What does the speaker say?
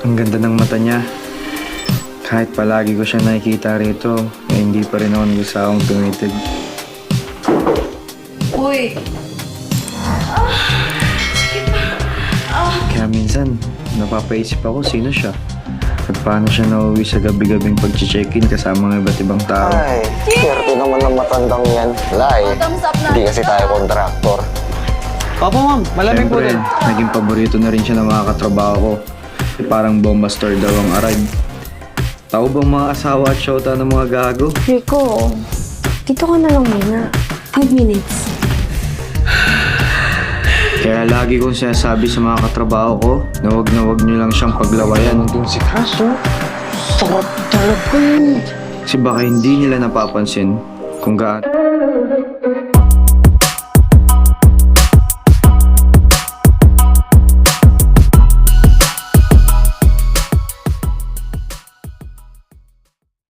Ang ganda ng mata niya. Kahit palagi ko siya nakikita rito, hindi pa rin ako nagsawang tumitig. Uy! Kaya minsan, napapaisip ako sino siya. At paano siya nauwi sa gabi-gabing pag-check-in kasama ng iba't ibang tao. Ay, swerte naman ng matandang yan. Lai, Thumbs up na. hindi kasi tayo kontraktor. Opo ma'am, malamig po Siyempre, din. naging paborito na rin siya ng mga katrabaho ko. Parang bomba store daw ang arrive. Tao bang mga asawa at syota ng mga gago? Rico, dito ka na lang muna. 5 minutes. Kaya lagi kong sinasabi sa mga katrabaho ko na wag nyo lang siyang paglawayan. Doon si Kaso, sarap talaga yun. Kasi baka hindi nila napapansin kung gaano